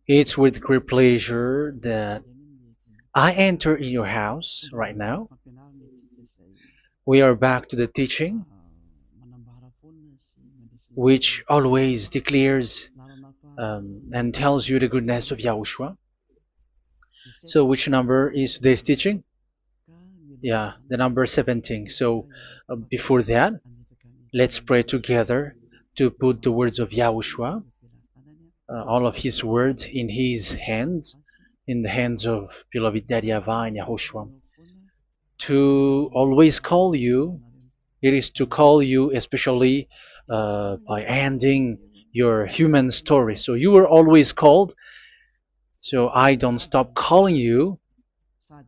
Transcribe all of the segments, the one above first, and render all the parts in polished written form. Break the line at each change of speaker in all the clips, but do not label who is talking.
It's with great pleasure that I enter in your house right now. We are back to the teaching, which always declares and tells you the goodness of Yahushua. So, which number is today's teaching? Yeah, the number 17. So, before that, let's pray together to put the words of Yahushua, all of his words in his hands, in the hands of beloved Daddy YAHVAH and YAHOSHUAH. To always call you, it is to call you especially by ending your human story. So you were always called, so I don't stop calling you,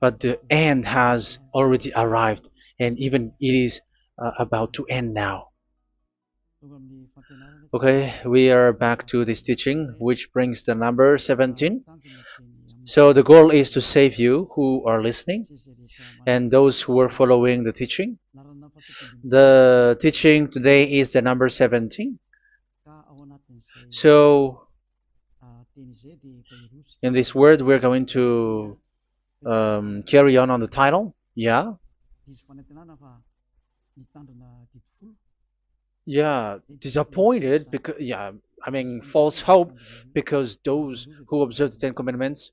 but the end has already arrived, and even it is about to end now. Okay, we are back to this teaching, which brings the number 17. So the goal is to save you who are listening and those who are following the teaching. The teaching today is the number 17. So in this word, we're going to carry on the title. Yeah. Yeah, disappointed because yeah, I mean false hope because those who observe the Ten Commandments,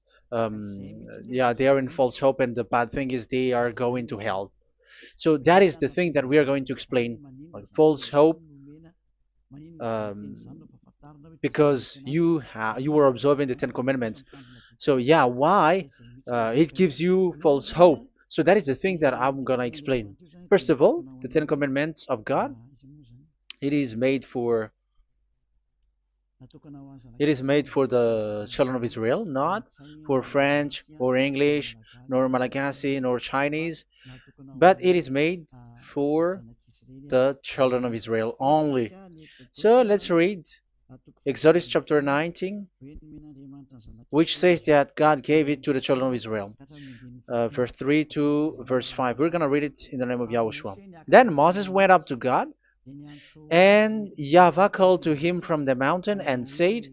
yeah, they are in false hope, and the bad thing is they are going to hell. So that is the thing that we are going to explain, like false hope, um, because you were observing the Ten Commandments. So yeah, why it gives you false hope? So that is the thing that I'm gonna explain. First of all, the Ten Commandments of God, it is made for it is made for the children of Israel, not for French or English, nor Malagasy, nor Chinese, but it is made for the children of Israel only. So let's read Exodus chapter 19, which says that God gave it to the children of Israel. Verse 3 to verse 5. We're going to read it in the name of Yahushua. Then Moses went up to God, and YAHVAH called to him from the mountain and said,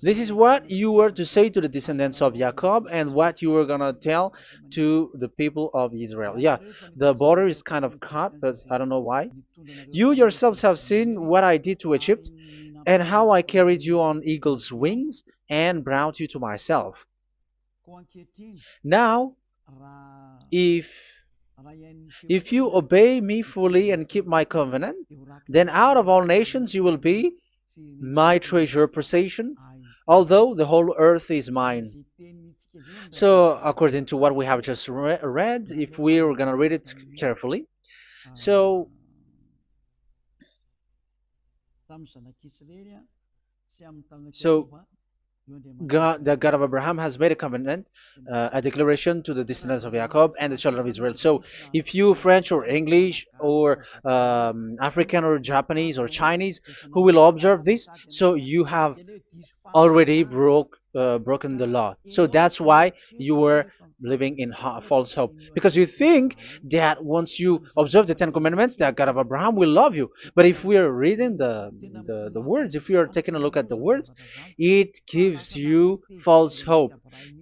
"This is what you were to say to the descendants of Jacob and what you were going to tell to the people of Israel." Yeah, the border is kind of cut, but I don't know why. "You yourselves have seen what I did to Egypt and how I carried you on eagle's wings and brought you to myself. Now, if if you obey me fully and keep my covenant, then out of all nations you will be my treasure possession, although the whole earth is mine." So, according to what we have just read, if we are going to read it carefully, so so God, the God of Abraham, has made a covenant, a declaration to the descendants of Jacob and the children of Israel. So, if you French or English or African or Japanese or Chinese who will observe this, so you have already broken the law. So that's why you were living in false hope, because you think that once you observe the Ten Commandments, that God of Abraham will love you. But if we are reading the words, if we are taking a look at the words, it gives you false hope,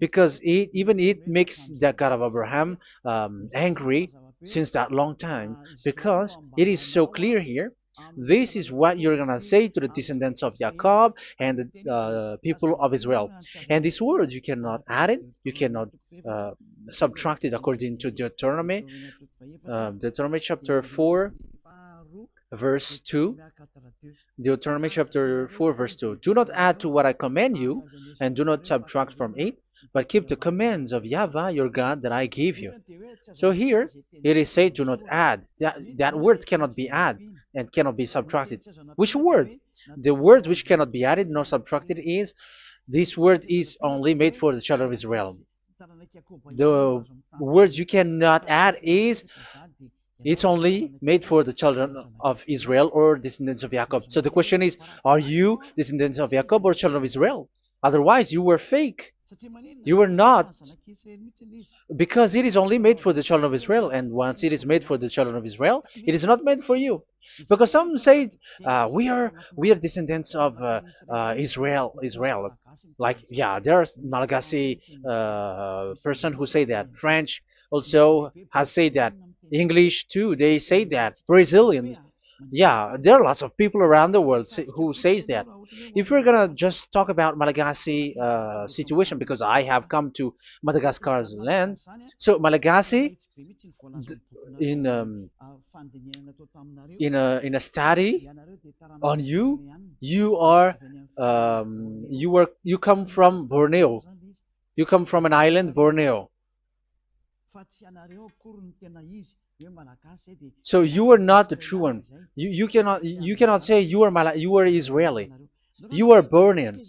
because it makes the God of Abraham angry since that long time, because it is so clear here. This is what you're gonna say to the descendants of Jacob and the people of Israel. And this word, you cannot add it, you cannot uh, subtract it, according to Deuteronomy, Deuteronomy chapter 4, verse 2. Deuteronomy chapter 4, verse 2. "Do not add to what I command you, and do not subtract from it, but keep the commands of YAHVAH your God that I give you." So here it is said, "Do not add." That word cannot be added and cannot be subtracted. Which word? The word which cannot be added nor subtracted is, this word is only made for the children of Israel. The words you cannot add is, it's only made for the children of Israel or descendants of Jacob. So the question is, are you descendants of Jacob or children of Israel? Otherwise, you were fake. You were not, because it is only made for the children of Israel. And once it is made for the children of Israel, it is not made for you. Because some say we are descendants of Israel. Like, yeah, there's Malagasy person who say that. French also has said that. English too, they say that. Brazilian, yeah, there are lots of people around the world who says that. If we're gonna just talk about Malagasy situation, because I have come to Madagascar's land, so Malagasy, d- in a study on you, you come from Borneo. You come from an island, Borneo. So you are not the true one. You cannot say you are Israeli. You are Bornean.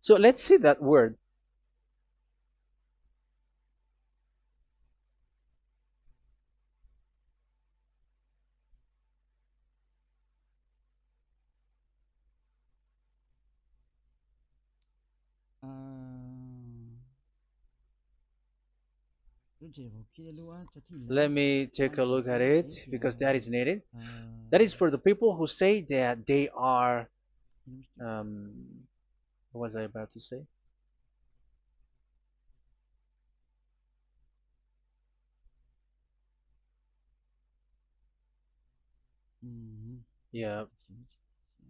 So let's see that word. Let me take a look at it because that is needed. That is for the people who say that they are. What was I about to say? Yeah.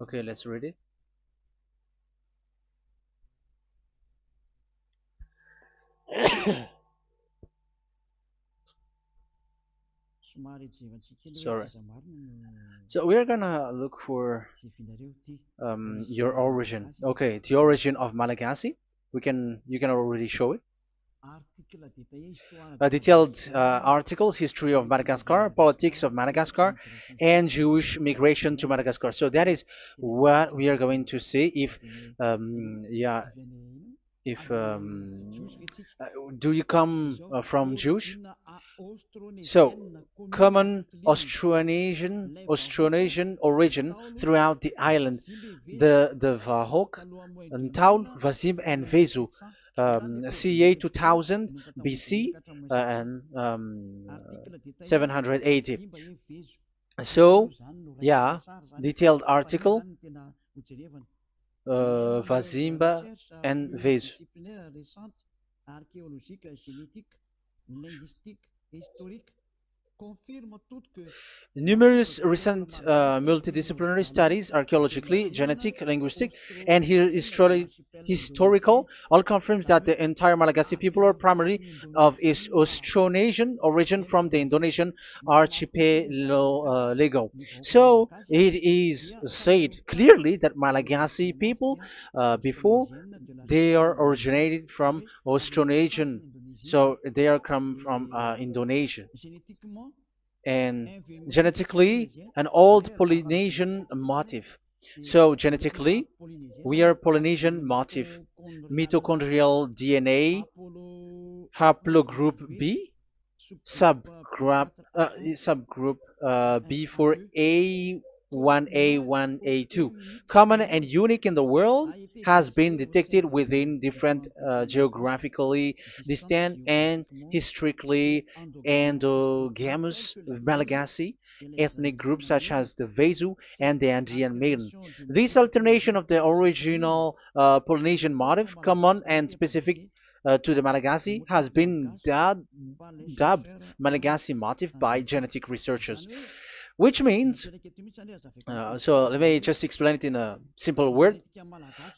Okay, let's read it. Sorry. So we're gonna look for your origin. Okay, the origin of Malagasy. You can already show it. Detailed articles, history of Madagascar, politics of Madagascar, and Jewish migration to Madagascar. So that is what we are going to see. Yeah, if uh, do you come from Jewish? So, common Austronesian origin throughout the island, the Vahok, Ntaul, Vazim, and Vezu, CA 2000 BC and 780. So, yeah, detailed article, Vazimba and Vezu. Numerous recent multidisciplinary studies, archaeologically, genetic, linguistic, and historical, all confirms that the entire Malagasy people are primarily of Austronesian origin from the Indonesian archipelago. So it is said clearly that Malagasy people, before, they are originated from Austronesian, so they are come from Indonesia, and genetically an old Polynesian motif. So genetically, we are Polynesian motif, mitochondrial DNA, haplogroup B, subgroup B for A1A1A2, common and unique in the world, has been detected within different geographically distant and historically endogamous Malagasy ethnic groups such as the Vezu and the Andean Maiden. This alternation of the original Polynesian motif, common and specific to the Malagasy, has been dubbed Malagasy motif by genetic researchers, which means, so let me just explain it in a simple word.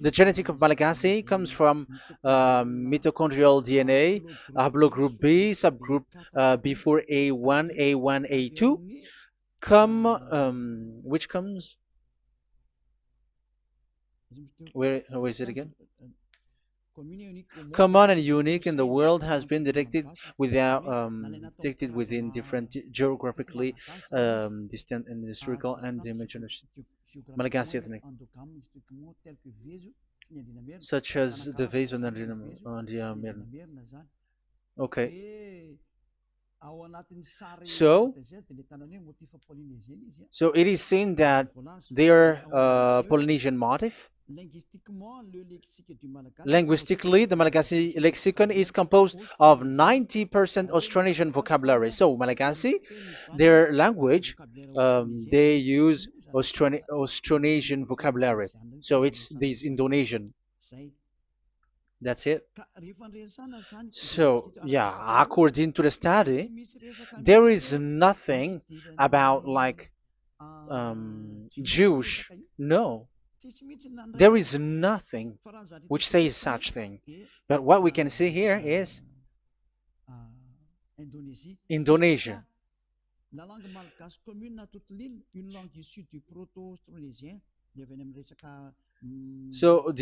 The genetic of Malagasy comes from mitochondrial DNA, haplogroup B, subgroup B4A1, A1, A2, which comes, where is it again? Common and unique in the world, has been detected within different geographically distant and historical and dimensions Malagasy ethnic, such as the vase on the Mirna. Okay, so so it is seen that they are Polynesian motif. Linguistically, the Malagasy lexicon is composed of 90% Austronesian vocabulary. So Malagasy, their language, they use Austronesian vocabulary. So it's this Indonesian. That's it. So yeah, according to the study, there is nothing about like Jewish. No, there is nothing which says such thing. But what we can see here is Indonesia. So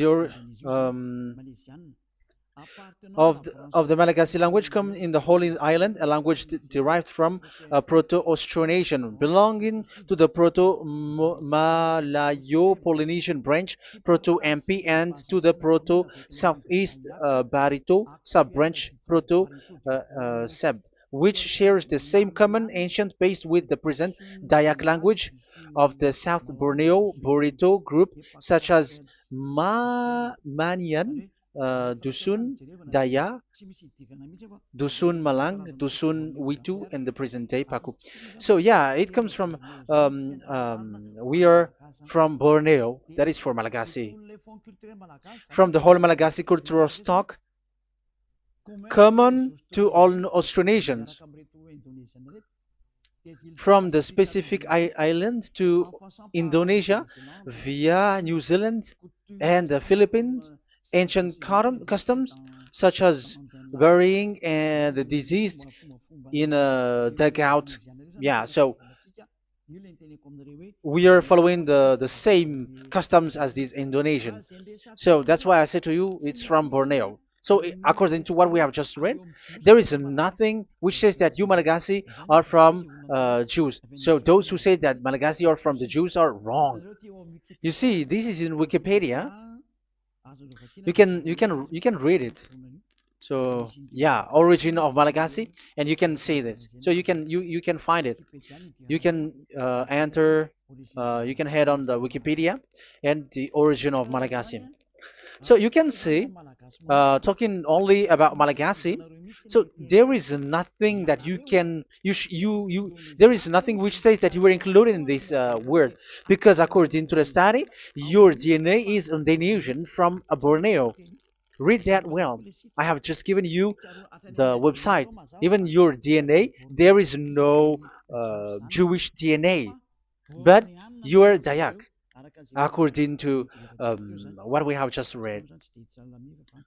of the Malagasy language come in the Holy Island, a language derived from Proto-Austronesian, belonging to the Proto-Malayo-Polynesian branch, Proto-MP, and to the Proto-Southeast Barito sub-branch, Proto-Seb, which shares the same common ancient base with the present Dayak language of the South Borneo Burrito group, such as Manian, Dusun, Daya, Dusun Malang, Dusun Witu, and the present day Paku. So yeah, it comes from we are from Borneo, that is for Malagasy. From the whole Malagasy cultural stock, common to all Austronesians, from the specific island to Indonesia via New Zealand and the Philippines, ancient customs such as burying and the deceased in a dugout. Yeah, so we are following the same customs as these Indonesian. So that's why I said to you it's from Borneo. So according to what we have just read, there is nothing which says that you Malagasy are from Jews. So those who say that Malagasy are from the Jews are wrong. You see, this is in Wikipedia. You can read it. So yeah, origin of Malagasy, and you can see this. So you can find it. You can enter. You can head on the Wikipedia and the origin of Malagasy. So you can see, talking only about Malagasy. So there is nothing that you can you there is nothing which says that you were included in this word, because according to the study, your DNA is Indonesian from Borneo. Read that well. I have just given you the website. Even your DNA, there is no Jewish DNA, but you are Dayak, according to what we have just read.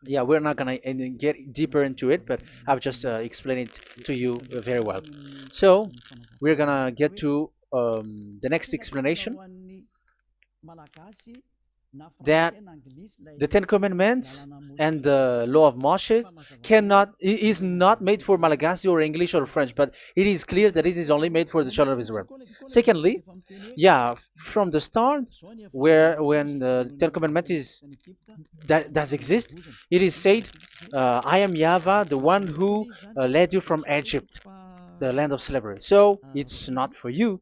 Yeah, we're not gonna get deeper into it, but I've just explained it to you very well. So we're gonna get to the next explanation, that the Ten Commandments and the Law of Moshe is not made for Malagasy or English or French, but it is clear that it is only made for the children of Israel. Secondly, yeah, from the start, where when the Ten Commandments that does exist, it is said, "I am YAHVAH, the one who led you from Egypt, the land of slavery." So it's not for you.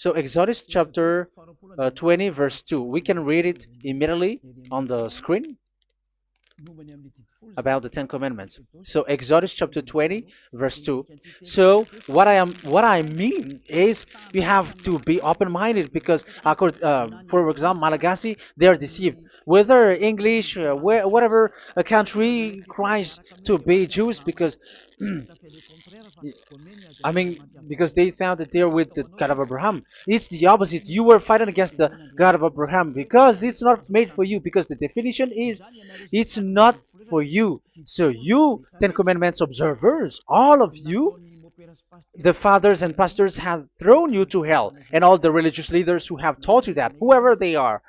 So Exodus chapter 20 verse 2. We can read it immediately on the screen about the Ten Commandments. So Exodus chapter 20 verse 2. So what I mean is we have to be open-minded, because for example, Malagasy, they are deceived. Whether English, whatever a country cries to be Jews, because I mean, because they found that they're with the God of Abraham. It's the opposite. You were fighting against the God of Abraham, because it's not made for you. Because the definition is, it's not for you. So you, Ten Commandments observers, all of you, the fathers and pastors have thrown you to hell, and all the religious leaders who have taught you that, whoever they are.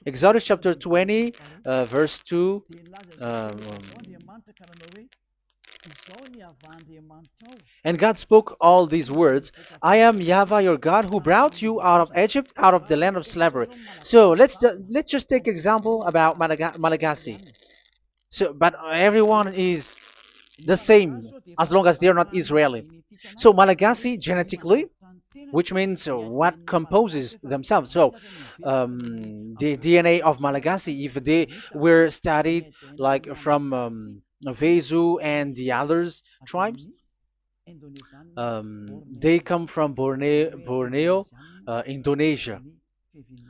Exodus chapter 20, verse 2. Um, and God spoke all these words: "I am YAHVAH your God, who brought you out of Egypt, out of the land of slavery." So let's just take example about Malagasy. So, but everyone is the same as long as they're not Israeli. So Malagasy genetically, which means what composes themselves. So the DNA of Malagasy, if they were studied like from Vezu and the others tribes, they come from Borneo, Indonesia.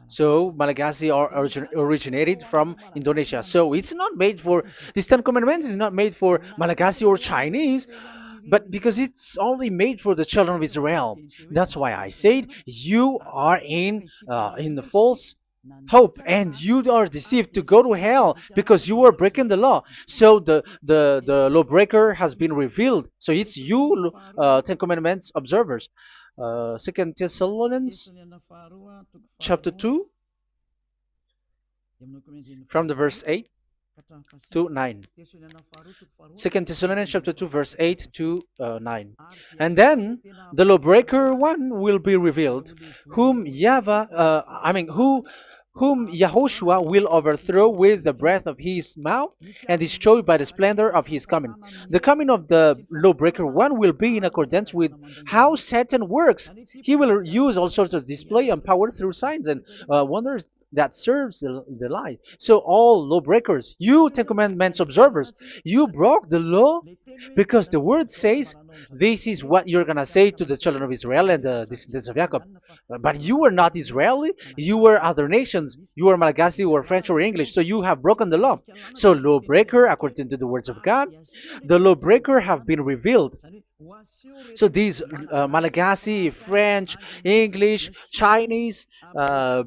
So Malagasy are originated from Indonesia. So it's not made for this Ten Commandments is not made for Malagasy or Chinese, but because it's only made for the children of Israel. That's why I said you are in the false hope and you are deceived to go to hell because you are breaking the law. So the lawbreaker has been revealed. So it's you, Ten Commandments observers. Second Thessalonians chapter 2 from the verse 8 to 9. Second Thessalonians chapter 2 verse 8 to 9. And then the lawbreaker one will be revealed, whom whom Yahushua will overthrow with the breath of his mouth and destroy by the splendor of his coming. The coming of the lawbreaker one will be in accordance with how Satan works. He will use all sorts of display and power through signs and wonders that serves the lie. So all lawbreakers, you Ten Commandments observers, you broke the law because the word says this is what you're going to say to the children of Israel and the descendants of Jacob. But you were not Israeli, you were other nations, you were Malagasy or French or English, so you have broken the law. So lawbreaker, according to the words of God, the lawbreaker have been revealed. So these Malagasy, French, English, Chinese,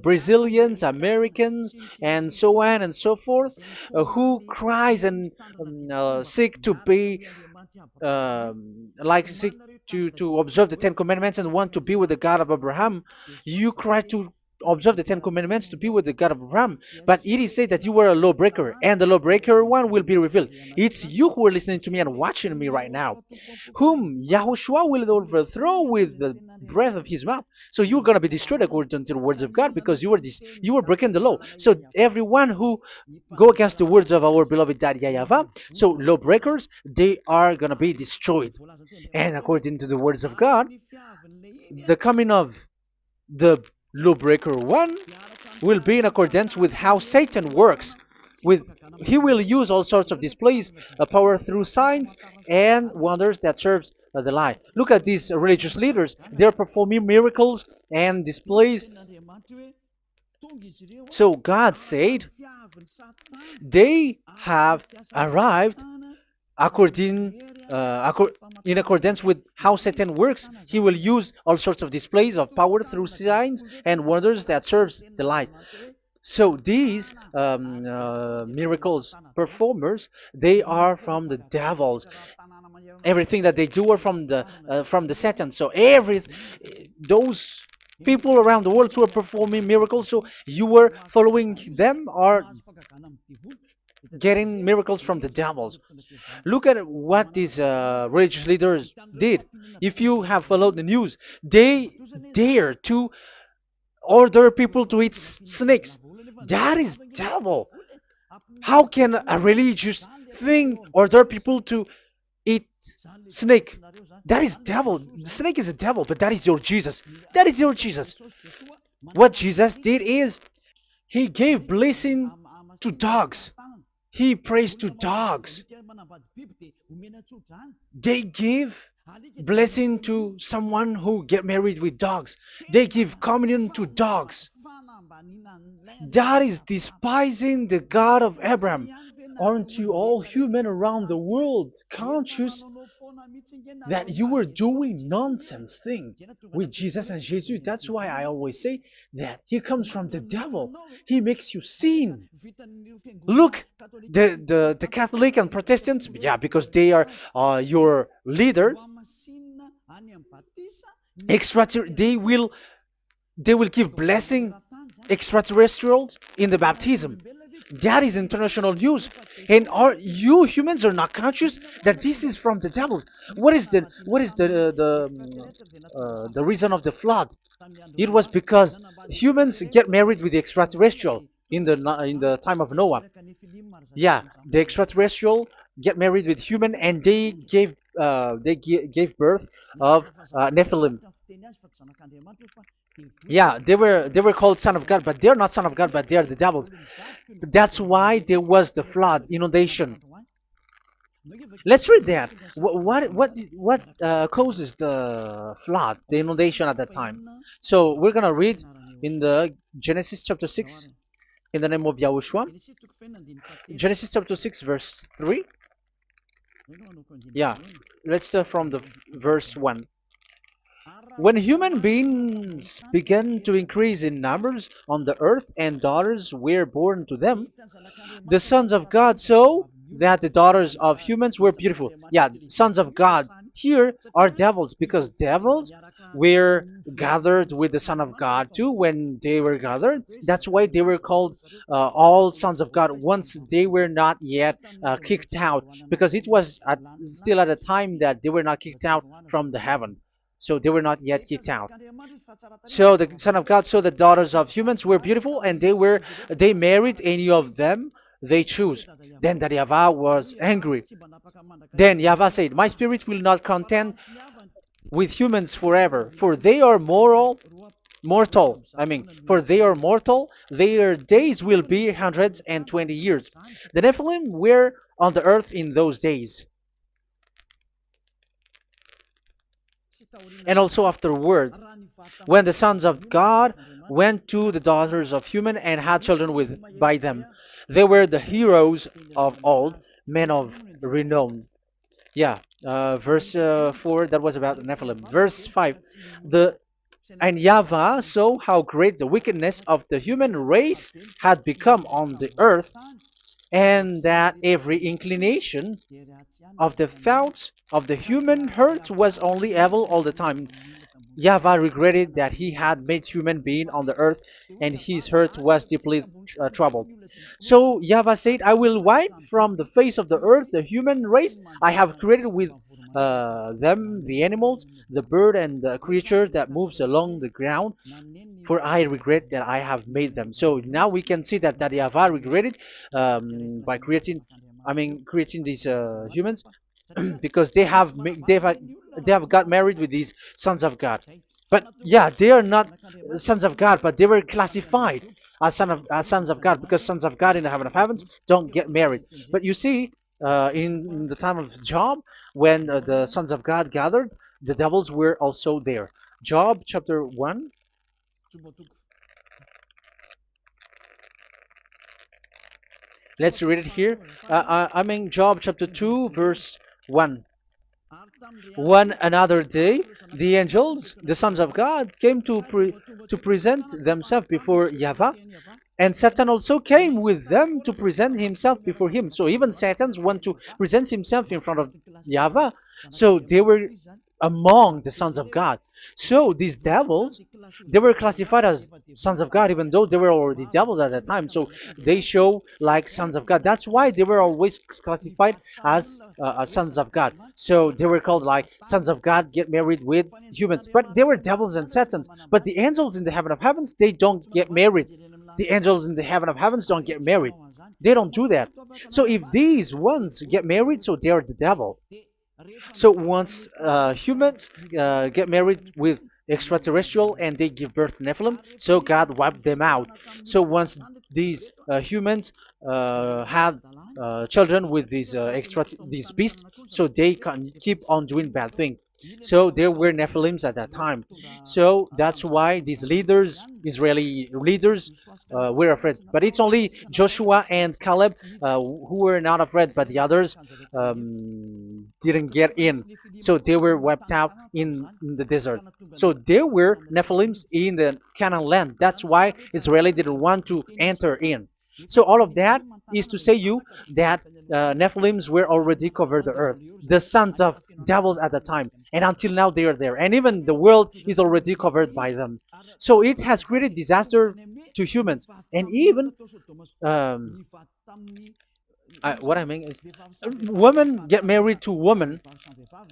Brazilians, Americans, and so on and so forth, who cries and seek to be seek to observe the Ten Commandments and want to be with the God of Abraham. You cry to observe the Ten Commandments to be with the God of Abraham, but it is said that you were a lawbreaker, and the lawbreaker one will be revealed. It's you who are listening to me and watching me right now, whom Yahushua will overthrow with the breath of his mouth. So you're going to be destroyed according to the words of God because you were breaking the law. So everyone who go against the words of our beloved Daddy YAHVAH, so lawbreakers, they are going to be destroyed. And according to the words of God, the coming of the lawbreaker one will be in accordance with how Satan works. He will use all sorts of displays, power through signs and wonders that serves the lie. Look at these religious leaders. They're performing miracles and displays. So God said they have arrived in accordance with how Satan works. He will use all sorts of displays of power through signs and wonders that serves the light. So these miracles performers, they are from the devils. Everything that they do are from the Satan. So those people around the world who are performing miracles, so you were following them, are getting miracles from the devils. Look at what these religious leaders did. If you have followed the news, they dare to order people to eat snakes. That is devil. How can a religious thing order people to eat snake? That is devil. The snake is a devil, but that is your Jesus. That is your Jesus. What Jesus did is he gave blessing to dogs. He prays to dogs. They give blessing to someone who get married with dogs. They give communion to dogs. That is despising the God of Abraham. Aren't you all human around the world conscious that you were doing nonsense thing with Jesus and Jesus? That's why I always say that he comes from the devil. He makes you sin. Look, the Catholic and Protestants, yeah, because they are your leader. They will give blessing extraterrestrials in the baptism. That is international news, and you humans are not conscious that this is from the devil. What is the reason of the flood? It was because humans get married with the extraterrestrial in the time of Noah. Yeah, the extraterrestrial get married with human, and they gave birth of Nephilim. Yeah, they were called son of God, but they're not son of God, but they are the devils. That's why there was the flood, inundation. Let's read that. What causes the flood, the inundation at that time? So we're gonna read in the Genesis chapter 6 in the name of Yahushua. Genesis chapter 6 verse 3. Yeah, let's start from the verse 1. When human beings began to increase in numbers on the earth and daughters were born to them, the sons of God saw that the daughters of humans were beautiful. Yeah, sons of God here are devils because devils were gathered with the Son of God too when they were gathered. That's why they were called all sons of God once they were not yet kicked out because it was still at a time that they were not kicked out from the heaven. So they were not yet kicked out. So the Son of God saw the daughters of humans were beautiful, and they married any of them they choose. Then that YAHVAH was angry. Then YAHVAH said, "My spirit will not contend with humans forever, for they are mortal. For they are mortal. Their days will be 120 years. The Nephilim were on the earth in those days, and also afterward, when the sons of God went to the daughters of human and had children with by them. They were the heroes of old, men of renown." Yeah, verse 4, that was about the Nephilim. Verse 5, the and YAHVAH saw how great the wickedness of the human race had become on the earth, and that every inclination of the thoughts of the human heart was only evil all the time. YAHVAH regretted that he had made human being on the earth, and his heart was deeply troubled. So YAHVAH said, "I will wipe from the face of the earth the human race I have created with them, the animals, the bird, and the creature that moves along the ground, for I regret that I have made them." So now we can see that YAHVAH regretted by creating these humans because they have got married with these sons of God. But yeah, they are not sons of God, but they were classified as sons of God because sons of God in the heaven of heavens don't get married. But you see, in the time of Job, when the sons of God gathered, the devils were also there. Job chapter 1. Let's read it here. Job chapter 2, verse 1. One another day, the angels, the sons of God, came to present themselves before YAHVAH, and Satan also came with them to present himself before him. So even Satan's want to present himself in front of YAHVAH. So they were among the sons of God. So these devils, they were classified as sons of God, even though they were already devils at that time. So they show like sons of God. That's why they were always classified as sons of God. So they were called like sons of God get married with humans. But they were devils and satans. But the angels in the heaven of heavens, they don't get married. The angels in the heaven of heavens don't get married. They don't do that. So if these ones get married, so they are the devil. So once humans get married with extraterrestrial and they give birth to Nephilim, so God wiped them out. So once these humans had children with these beasts, so they can keep on doing bad things. So there were Nephilims at that time. So that's why these leaders, Israeli leaders, were afraid. But it's only Joshua and Caleb who were not afraid, but the others didn't get in. So they were wiped out in the desert. So there were Nephilims in the Canaan land. That's why Israeli didn't want to enter in. So all of that is to say you that Nephilims were already covered the earth, the sons of devils at the time, and until now they are there, and even the world is already covered by them. So it has created disaster to humans, and even what I mean is, women get married to women,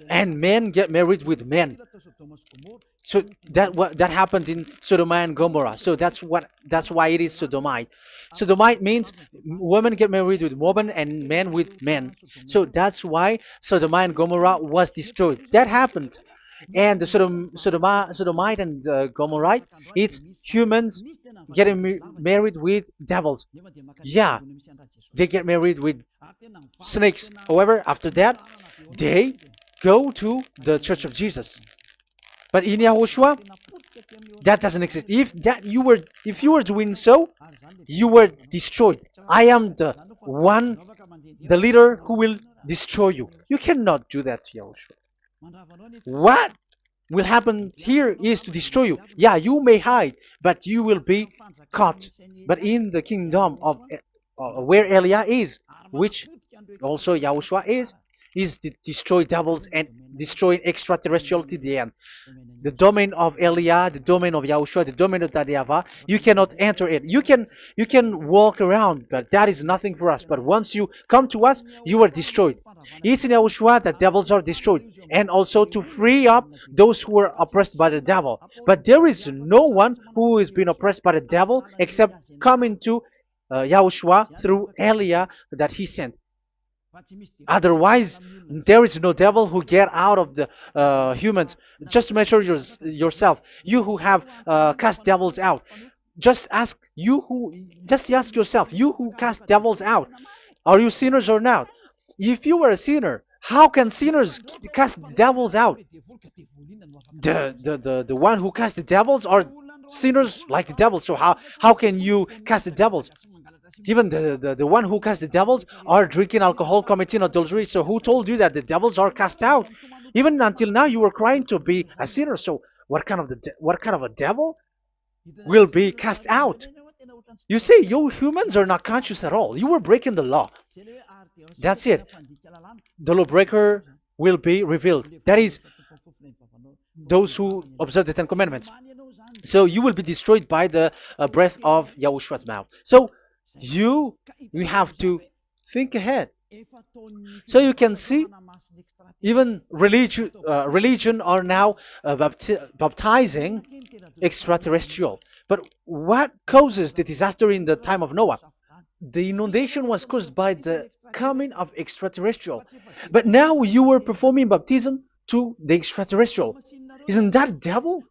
and men get married with men. So that happened in Sodom and Gomorrah. So that's why it is Sodomite. Sodomite means women get married with women and men with men. So that's why Sodom and Gomorrah was destroyed. That happened. and the Sodomite and Gomorrite, it's humans getting married with devils. Yeah, they get married with snakes. However, after that, they go to the Church of Jesus. But in Yahushua, that doesn't exist. If you were doing so, you were destroyed. I am the one, the leader who will destroy you. You cannot do that to Yahushua. What will happen here is to destroy you. Yeah, you may hide, but you will be caught. But in the kingdom of where Elia is, which also Yahushua is to destroy devils and destroy extraterrestriality at the end. The domain of Elia, the domain of Yahushua, the domain of YAHVAH, you cannot enter it. You can walk around, but that is nothing for us. But once you come to us, you are destroyed. It's in Yahushua that devils are destroyed, and also to free up those who are oppressed by the devil. But there is no one who is being oppressed by the devil except coming to Yahushua through Elia that he sent. Otherwise, there is no devil who get out of the humans. Just measure yourself. You who have cast devils out. Just ask yourself, you who cast devils out, are you sinners or not? If you are a sinner, how can sinners cast devils out? The one who cast the devils are sinners like the devil. So how can you cast the devils? Even the one who cast the devils are drinking alcohol, committing adultery. So who told you that the devils are cast out? Even until now, you were crying to be a sinner. So what kind of a devil will be cast out? You see, you humans are not conscious at all. You were breaking the law. That's it. The lawbreaker will be revealed. That is, those who observe the Ten Commandments. So you will be destroyed by the breath of Yahushua's mouth. So you have to think ahead. So you can see, even religion are now baptizing extraterrestrial. But what causes the disaster in the time of Noah? The inundation was caused by the coming of extraterrestrial. But now you are performing baptism to the extraterrestrial. Isn't that devil?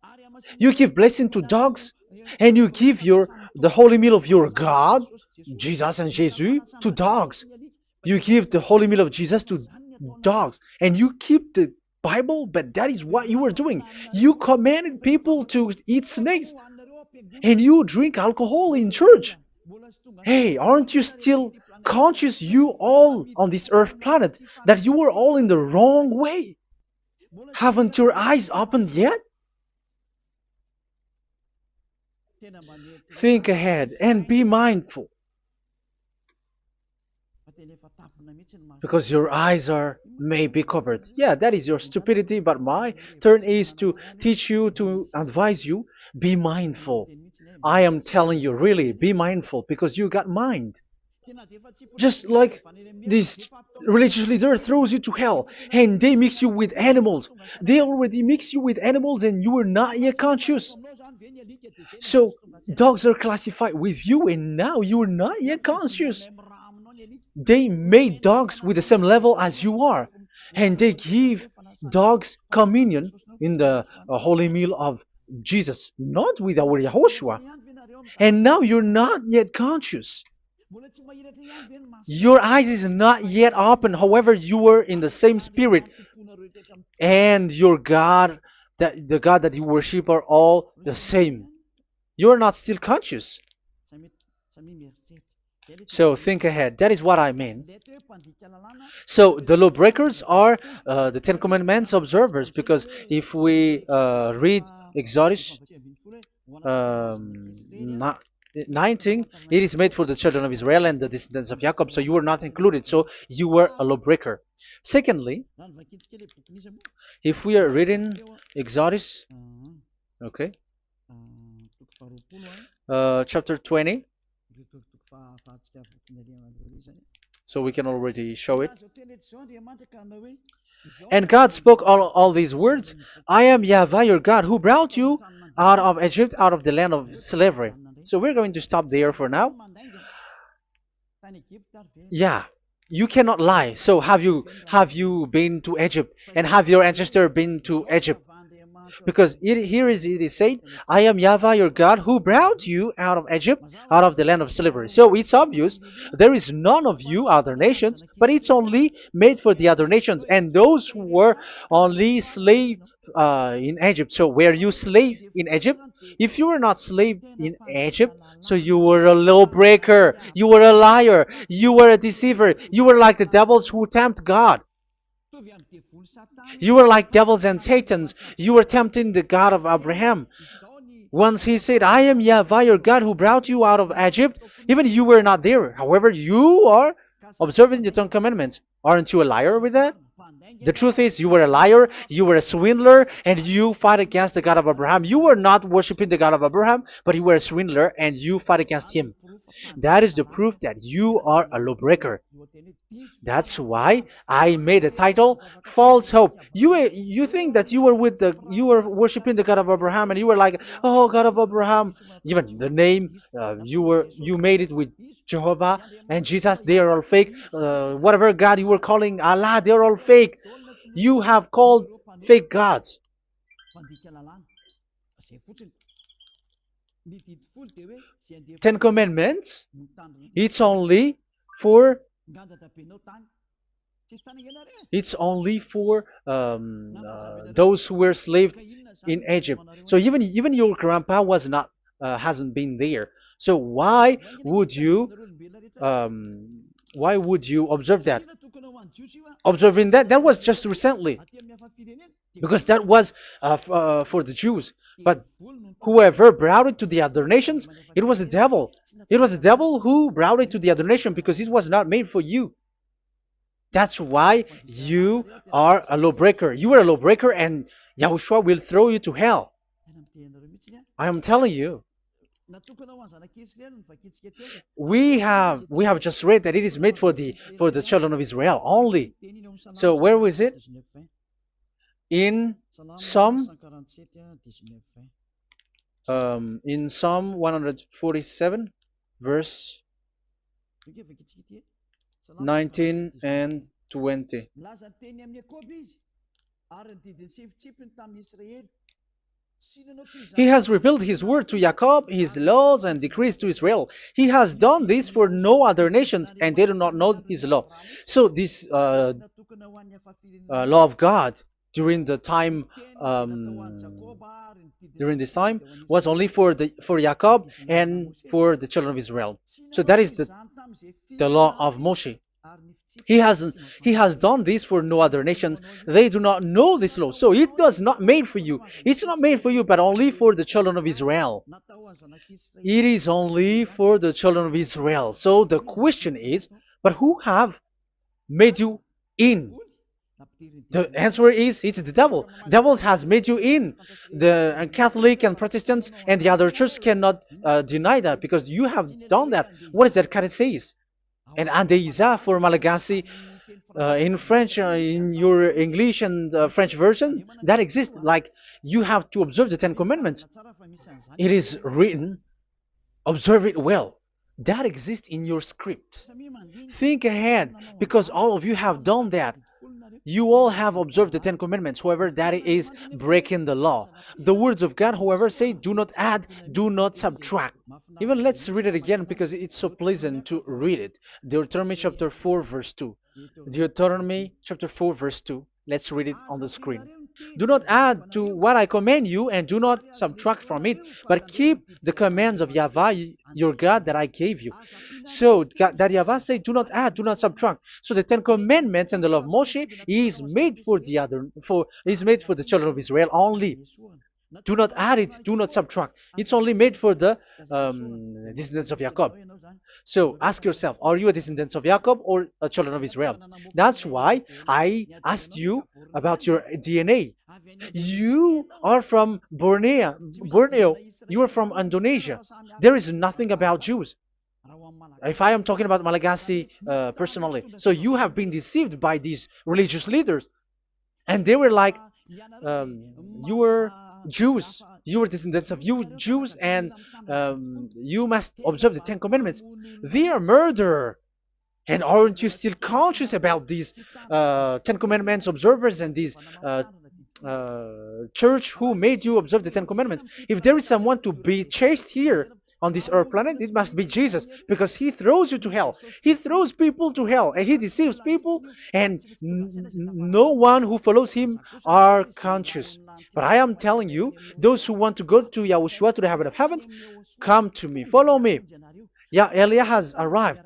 You give blessing to dogs, and you give the holy meal of your God, Jesus and Jesus, to dogs. You give the holy meal of Jesus to dogs, and you keep the Bible, but that is what you were doing. You commanded people to eat snakes, and you drink alcohol in church. Hey, aren't you still conscious, you all on this earth planet, that you were all in the wrong way? Haven't your eyes opened yet? Think ahead and be mindful, because your eyes may be covered. Yeah, that is your stupidity, but my turn is to teach you, to advise you. Be mindful. I am telling you, really, be mindful, because you got mind. Just like this religious leader throws you to hell, and they mix you with animals. They already mix you with animals, and you are not yet conscious. So dogs are classified with you, and now you are not yet conscious. They made dogs with the same level as you are, and they give dogs communion in the holy meal of Jesus, not with our Yahushua. And now you're not yet conscious. Your eyes is not yet open. However, you are in the same spirit, and your God, the God that you worship, are all the same. You are not still conscious. So think ahead. That is what I mean. So the lawbreakers are the Ten Commandments observers, because if we read Exodus 19, it is made for the children of Israel and the descendants of Jacob, so you were not included, so you were a lawbreaker. Secondly, if we are reading Exodus, okay, chapter 20, so we can already show it. And God spoke all these words. I am YAHVAH your God, who brought you out of Egypt, out of the land of slavery. So we're going to stop there for now. Yeah, you cannot lie. So have you been to Egypt, and have your ancestor been to Egypt? Because it is said, I am Yahweh your God who brought you out of Egypt, out of the land of slavery. So it's obvious there is none of you other nations, but it's only made for the other nations and those who were only slave in Egypt. So were you slave in Egypt? If you were not slave in Egypt, so you were a lawbreaker, you were a liar, you were a deceiver, you were like the devils who tempt God. You were like devils and Satans. You were tempting the God of Abraham. Once he said, I am Yahweh your God who brought you out of Egypt, even you were not there. However, you are observing the Ten Commandments. Aren't you a liar with that? The truth is, you were a liar, you were a swindler, and you fight against the God of Abraham. You were not worshiping the God of Abraham, but you were a swindler and you fight against him. That is the proof that you are a lawbreaker. That's why I made a title, False Hope. You think that you were worshiping the God of Abraham and you were like, oh God of Abraham. Even the name you made it with Jehovah and Jesus, they are all fake. Whatever God you were calling Allah, they are all fake. You have called fake gods. Ten Commandments, it's only for those who were slaves in Egypt. So even your grandpa was not hasn't been there. So why would you observe that? Observing that was just recently, because that was for the Jews. But whoever brought it to the other nations, it was the devil. It was the devil who brought it to the other nation because it was not made for you. That's why you are a lawbreaker. You are a lawbreaker and Yahushua will throw you to hell. I am telling you. We have just read that it is made for the children of Israel only. So where was it? In Psalm 147 verse 19 and 20. He has revealed his word to Jacob, his laws and decrees to Israel. He has done this for no other nations, and they do not know his law. So this law of God during the time during this time was only for Jacob and for the children of Israel. So that is the law of Moshe. He has done this for no other nations. They do not know this law. So it was not made for you. It's not made for you, but only for the children of Israel. It is only for the children of Israel. So the question is, but who have made you in? The answer is, it's the devil. Devil has made you in. The Catholic and Protestants and the other churches cannot deny that because you have done that. What is that kind of says? And Andeiza for Malagasy in French, in your English and French version, that exists. Like, you have to observe the Ten Commandments. It is written, observe it well. That exists in your script. Think ahead, because all of you have done that. You all have observed the Ten Commandments. However, that is breaking the law. The words of God, however, say, do not add, do not subtract. Even let's read it again because it's so pleasant to read it. Deuteronomy chapter 4 verse 2. Deuteronomy chapter 4 verse 2. Let's read it on the screen. Do not add to what I command you, and do not subtract from it, but keep the commands of Yahweh, your God, that I gave you. So that Yahweh said, do not add, do not subtract. So the Ten Commandments and the law of Moshe is made for the children of Israel only. Do not add it, do not subtract. It's only made for the descendants of Jacob. So ask yourself, are you a descendant of Jacob or a children of Israel? That's why I asked you about your DNA. You are from Borneo. You are from Indonesia. There is nothing about Jews. If I am talking about Malagasy personally. So you have been deceived by these religious leaders. And they were like, you were Jews, you were descendants of you Jews, and you must observe the Ten Commandments. They are murderer. And aren't you still conscious about these Ten Commandments observers and these church who made you observe the Ten Commandments. If there is someone to be chased here on this earth planet, it must be Jesus, because he throws you to hell. He throws people to hell, and he deceives people, and no one who follows him are conscious. But I am telling you, those who want to go to Yahushua, to the heaven of heavens, come to me, follow me. Yeah, Eliah has arrived.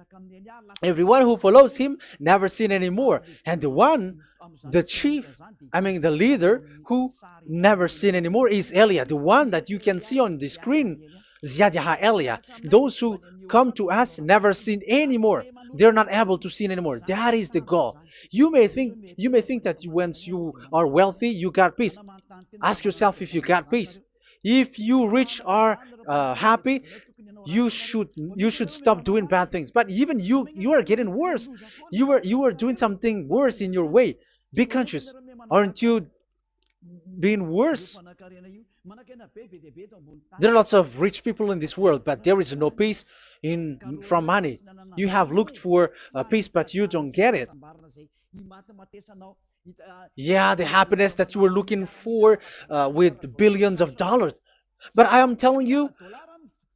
Everyone who follows him never sin anymore. And the chief, I mean the leader who never sin anymore is Eliah, the one that you can see on the screen. Ziyadyaha Eliah. Those who come to us never sin anymore. They're not able to sin anymore. That is the goal. You may think that once you are wealthy, you got peace. Ask yourself if you got peace. If you rich are happy, you should stop doing bad things. But even you are getting worse. You are doing something worse in your way. Be conscious. Aren't you being worse? There are lots of rich people in this world, but there is no peace in from money. You have looked for peace, but you don't get it. Yeah, the happiness that you were looking for with billions of dollars. But I am telling you,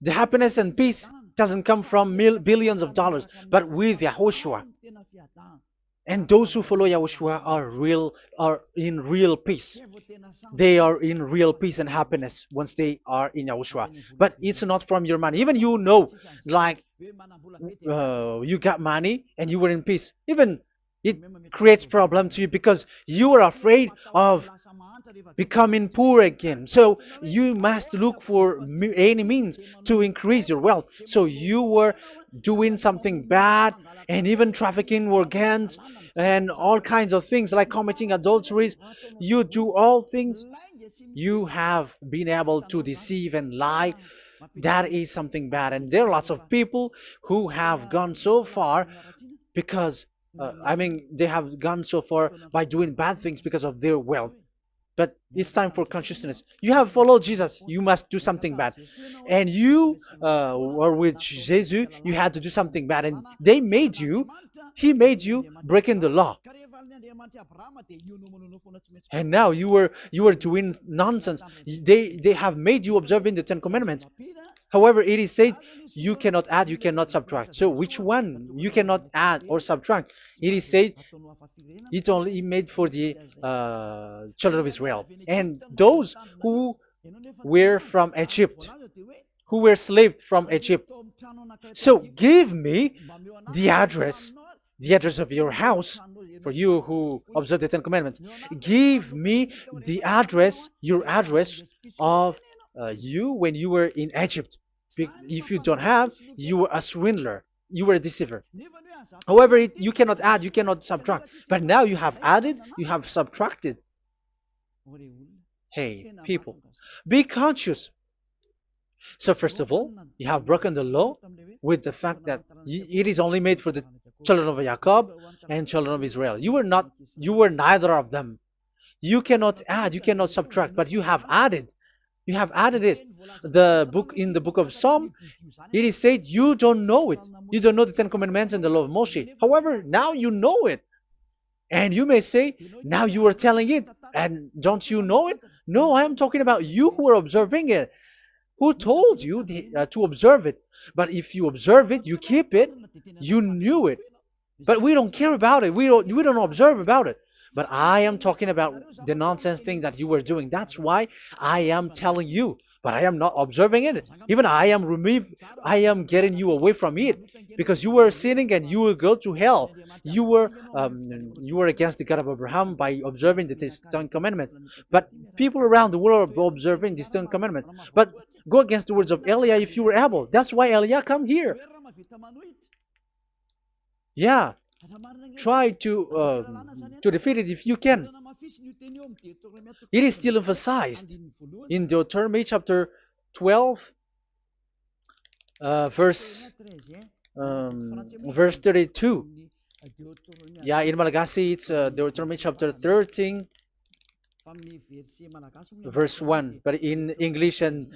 the happiness and peace doesn't come from billions of dollars, but with Yahushua. And those who follow Yahushua are in real peace. They are in real peace and happiness once they are in Yahushua. But it's not from your money. Even like you got money and you were in peace. Even it creates problem to you because you are afraid of becoming poor again. So you must look for any means to increase your wealth. So you were doing something bad and even trafficking organs and all kinds of things like committing adulteries. You do all things. You have been able to deceive and lie. That is something bad. And there are lots of people who have gone so far because, they have gone so far by doing bad things because of their wealth. But it's time for consciousness. You have followed Jesus, you must do something bad. And you were with Jesus, you had to do something bad. And he made you breaking the law. And now you were doing nonsense. They have made you observing the Ten Commandments. However, it is said you cannot add, you cannot subtract. So which one you cannot add or subtract? It is said it only made for the children of Israel and those who were from Egypt, who were slaved from Egypt. So give me the address, of your house, for you who observe the Ten Commandments. Give me the address, your address of you when you were in Egypt. If you don't have, you were a swindler. You were a deceiver. However, you cannot add, you cannot subtract. But now you have added, you have subtracted. Hey, people, be conscious. So first of all, you have broken the law with the fact that it is only made for the children of Jacob and children of Israel. You were neither of them. You cannot add, you cannot subtract, but you have added. You have added it. In the book of Psalm, it is said you don't know it. You don't know the Ten Commandments and the law of Moshe. However, now you know it. And you may say, now you are telling it, and don't you know it? No, I am talking about you who are observing it. Who told you to observe it? But if you observe it, you keep it, you knew it. But we don't care about it. We don't observe about it. But I am talking about the nonsense thing that you were doing. That's why I am telling you. But I am not observing it. Even I am getting you away from it. Because you were sinning and you will go to hell. You were against the God of Abraham by observing the Ten Commandments. But people around the world are observing the Ten Commandments. But go against the words of Eliah if you were able. That's why Eliah come here. Yeah, try to defeat it if you can. It is still emphasized in Deuteronomy chapter 12, verse 32. Yeah, in Malagasy it's Deuteronomy chapter 13, verse 1. But in English and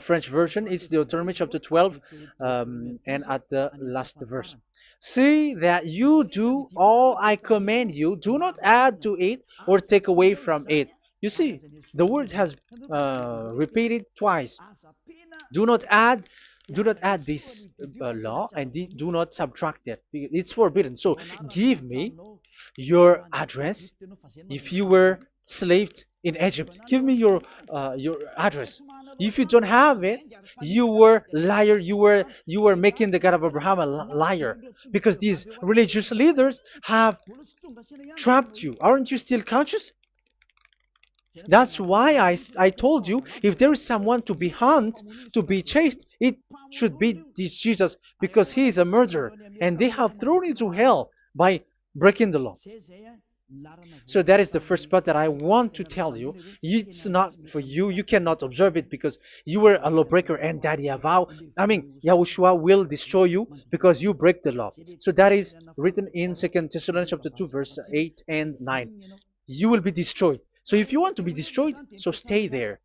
French version, it's Deuteronomy chapter 12, and at the last verse. See that you do all I command you. Do not add to it or take away from it. You see, the word has repeated twice. Do not add, do not add this law, and do not subtract it. It's forbidden. So give me your address. If you were slaved in Egypt, give me your address. If you don't have it, you were liar. You were making the God of Abraham a liar, because these religious leaders have trapped you. Aren't you still conscious? That's why I told you, if there is someone to be hunted, to be chased, it should be this Jesus, because he is a murderer, and they have thrown you to hell by breaking the law. So that is the first part that I want to tell you. It's not for you. You cannot observe it because you were a lawbreaker, and that Yahushua will destroy you because you break the law. So that is written in 2 Thessalonians chapter 2, verse 8 and 9. You will be destroyed. So if you want to be destroyed, so stay there.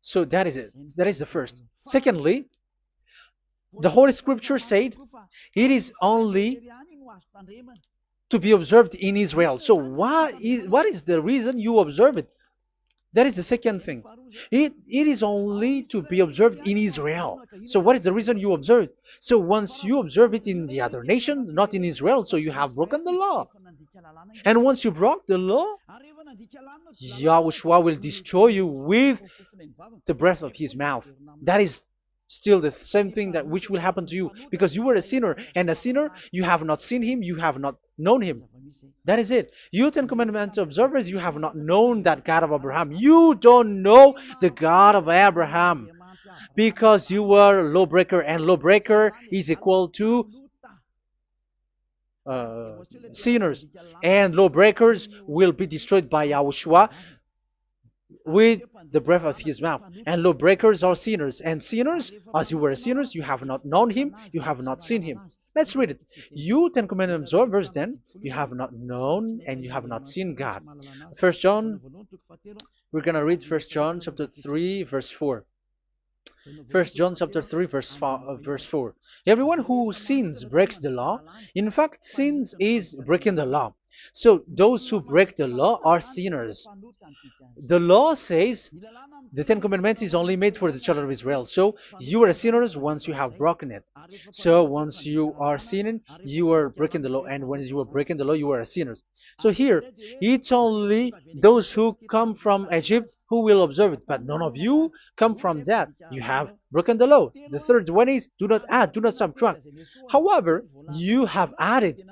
So that is it. That is the first. Secondly, the Holy Scripture said it is only to be observed in Israel. So what is the reason you observe it? That is the second thing. It is only to be observed in Israel. So what is the reason you observe it? So once you observe it in the other nation, not in Israel, so you have broken the law. And once you broke the law, Yahushua will destroy you with the breath of his mouth. That is still the same thing that which will happen to you, because you were a sinner, and a sinner, you have not seen him, you have not known him. That is it. You Ten Commandments observers, you have not known that God of Abraham. You don't know the God of Abraham, because you were a lawbreaker, and lawbreaker is equal to sinners, and lawbreakers will be destroyed by Yahushua with the breath of his mouth. And lawbreakers are sinners, and sinners, as you were sinners, you have not known him, you have not seen him. Let's read it. You Ten Commandments observers, then, you have not known and you have not seen God. First John, we're going to read 1 John chapter 3, verse 4. 1 John chapter 3, verse 4. Everyone who sins breaks the law. In fact, sins is breaking the law. So those who break the law are sinners. The law says the Ten Commandments is only made for the children of Israel. So you are sinners once you have broken it. So once you are sinning, you are breaking the law. And when you are breaking the law, you are a sinner. So here, it's only those who come from Egypt who will observe it. But none of you come from that. You have broken the law. The third one is do not add, do not subtract. However, you have added,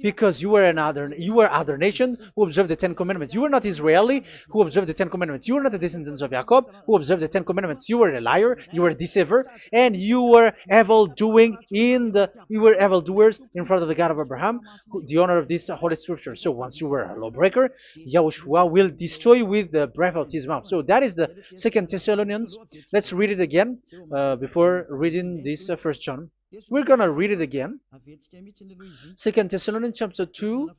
because you were other nations who observed the Ten Commandments. You were not Israeli who observed the Ten Commandments. You were not the descendants of Jacob who observed the Ten Commandments. You were a liar, you were a deceiver, and you were evildoers in front of the God of Abraham, the honor of this Holy Scripture. So once you were a lawbreaker, Yahushua will destroy you with the breath of his mouth. So that is the 2 Thessalonians. Let's read it again before reading this 1 John. We're going to read it again. 2 Thessalonians chapter 2,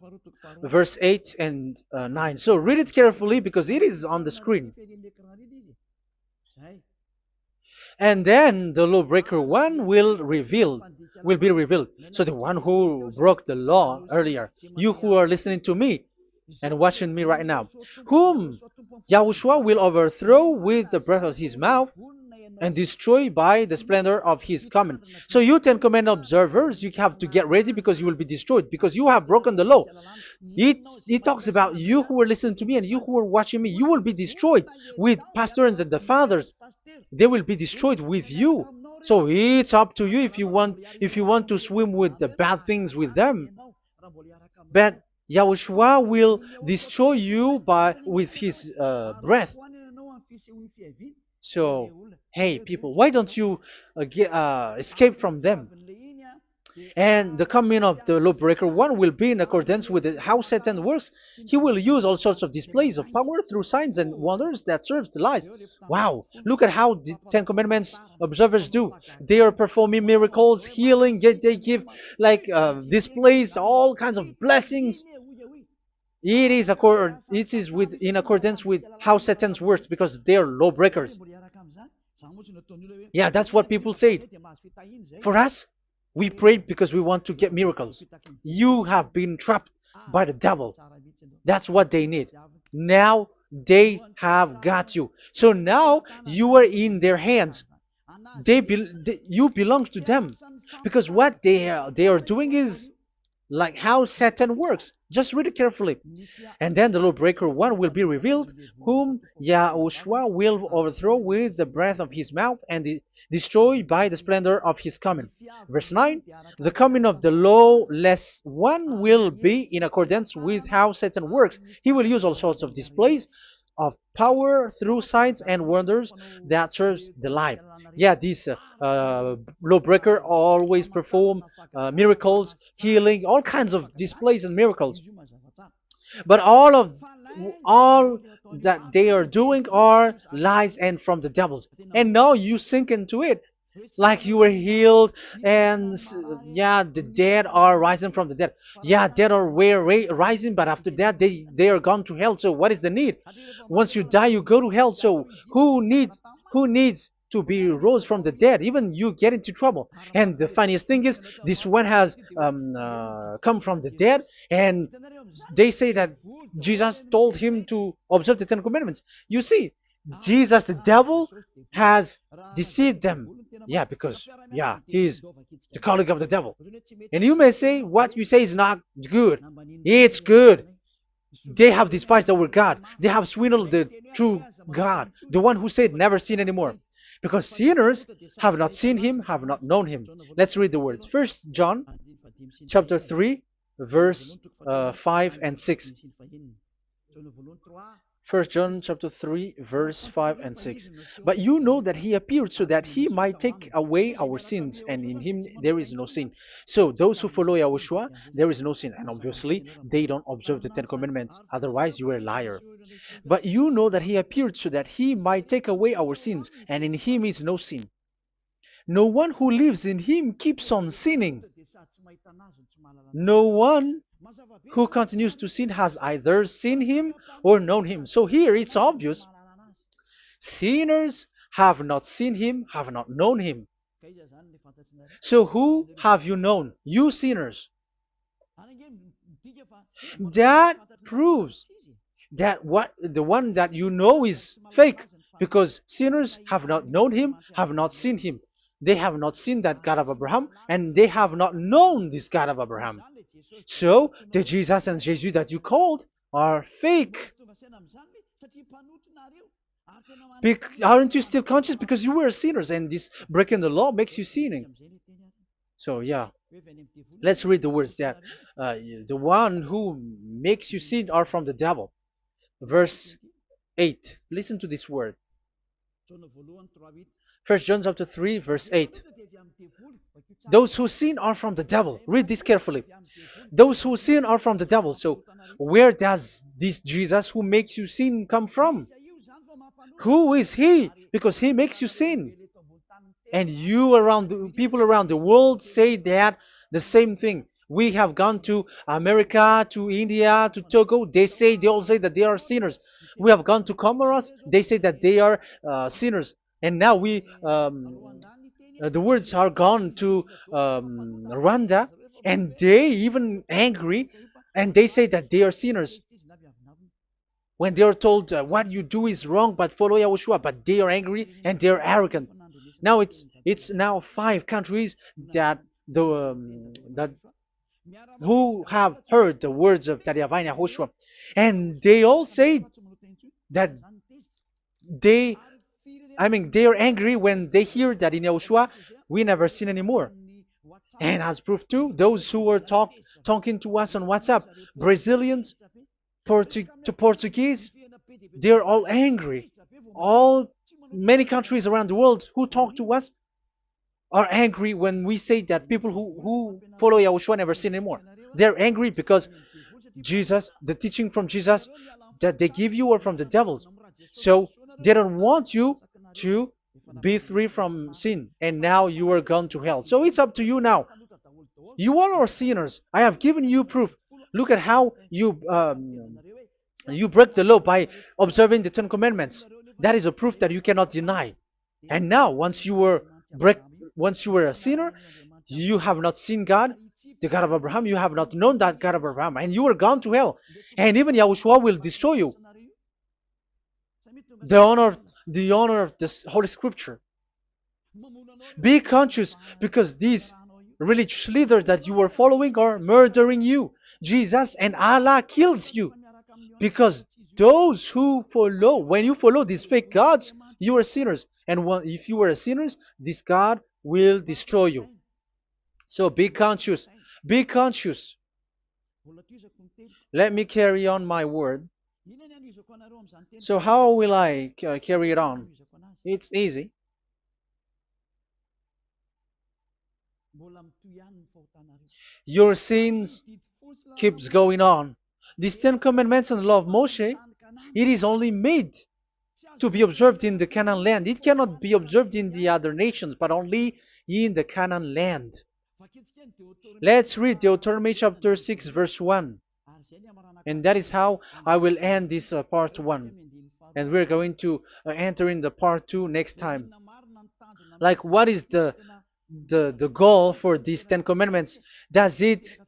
verse 8 and 9. So read it carefully because it is on the screen. And then the lawbreaker one will be revealed. So the one who broke the law earlier, you who are listening to me and watching me right now, whom Yahushua will overthrow with the breath of his mouth and destroy by the splendor of his coming. So you Ten Commandment observers, you have to get ready because you will be destroyed, because you have broken the law. It talks about you who are listening to me and you who are watching me. You will be destroyed with pastors and the fathers. They will be destroyed with you. So it's up to you if you want to swim with the bad things with them. But Yahushua will destroy you with his breath. So, hey people, why don't you escape from them? And the coming of the lawbreaker one will be in accordance with how Satan works. He will use all sorts of displays of power through signs and wonders that serve the lies. Wow, look at how the Ten Commandments observers do. They are performing miracles, healing, they give displays, all kinds of blessings. It is in accordance with how Satan works, because they are lawbreakers. Yeah, that's what people say. For us, we pray because we want to get miracles. You have been trapped by the devil. That's what they need. Now they have got you. So now you are in their hands. You belong to them, because what they are doing is like how Satan works. Just read it carefully. And then the lawbreaker one will be revealed, whom Yahushua will overthrow with the breath of his mouth and destroy by the splendor of his coming. Verse 9, the coming of the lawless one will be in accordance with how Satan works. He will use all sorts of displays of power through signs and wonders that serves the lie. Yeah, this lawbreaker always perform miracles, healing, all kinds of displays and miracles. But all that they are doing are lies and from the devils. And now you sink into it, like you were healed, and yeah, the dead are rising from the dead. Yeah, dead are rising, but after that they are gone to hell. So what is the need? Once you die, you go to hell. So who needs to be rose from the dead? Even you get into trouble. And the funniest thing is, this one has come from the dead, and they say that Jesus told him to observe the Ten Commandments. You see, Jesus, the devil, has deceived them. Yeah, because yeah, he's the colleague of the devil. And you may say what you say is not good. It's good. They have despised our God. They have swindled the true God, the one who said never sin anymore. Because sinners have not seen him, have not known him. Let's read the words. First John chapter 3, verse 5 and 6. First John chapter 3, verse 5 and 6. But you know that he appeared so that he might take away our sins, and in him there is no sin. So those who follow YAHOSHUAH, there is no sin. And obviously, they don't observe the Ten Commandments. Otherwise, you are a liar. But you know that he appeared so that he might take away our sins, and in him is no sin. No one who lives in him keeps on sinning. No one who continues to sin has either seen him or known him. So here it's obvious. Sinners have not seen him, have not known him. So who have you known? You sinners. That proves that the one that you know is fake, because sinners have not known him, have not seen him. They have not seen that God of Abraham, and they have not known this God of Abraham. So the Jesus and Jesus that you called are fake. Aren't you still conscious? Because you were sinners, and this breaking the law makes you sinning. So yeah, let's read the words that the one who makes you sin are from the devil. Verse 8. Listen to this word. First John chapter 3, verse 8. Those who sin are from the devil. Read this carefully. Those who sin are from the devil. So where does this Jesus who makes you sin come from? Who is he? Because he makes you sin. And people around the world say that the same thing. We have gone to America, to India, to Togo. They all say that they are sinners. We have gone to Comoros. They say that they are sinners. And now the words are gone to Rwanda, and they even angry, and they say that they are sinners. When they are told what you do is wrong, but follow YAHOSHUAH, but they are angry and they are arrogant. Now it's now 5 countries that who have heard the words of YAHVAH and YAHOSHUAH, and they all say that they are angry when they hear that in YAHOSHUAH we never sin anymore. And as proof too, those who were talking to us on WhatsApp, Brazilians, Portuguese, they're all angry. Many countries around the world who talk to us are angry when we say that people who follow YAHOSHUAH never sin anymore. They're angry because Jesus, the teaching from Jesus that they give you are from the devils. So they don't want you to be free from sin, and now you are gone to hell. So it's up to you now. You all are sinners. I have given you proof. Look at how you break the law by observing the Ten Commandments. That is a proof that you cannot deny. And now, once you were a sinner, You have not seen God, the God of Abraham. You have not known that God of Abraham, and you are gone to hell. And even Yahushua will destroy you. The honor of this Holy Scripture. Be conscious because these religious leaders that you are following are murdering you. Jesus and Allah kills you because those who follow, when you follow these fake gods, you are sinners. And if you are a sinner, this God will destroy you. So be conscious. Be conscious. Let me carry on my word. So how will I carry it on? It's easy. Your sins keeps going on. These Ten Commandments and the law of Moshe, it is only made to be observed in the Canaan land. It cannot be observed in the other nations, but only in the Canaan land. Let's read Deuteronomy chapter 6 verse 1. And that is how I will end this part 1. And we're going to enter in the part 2 next time. Like, what is the goal for these Ten Commandments? Does it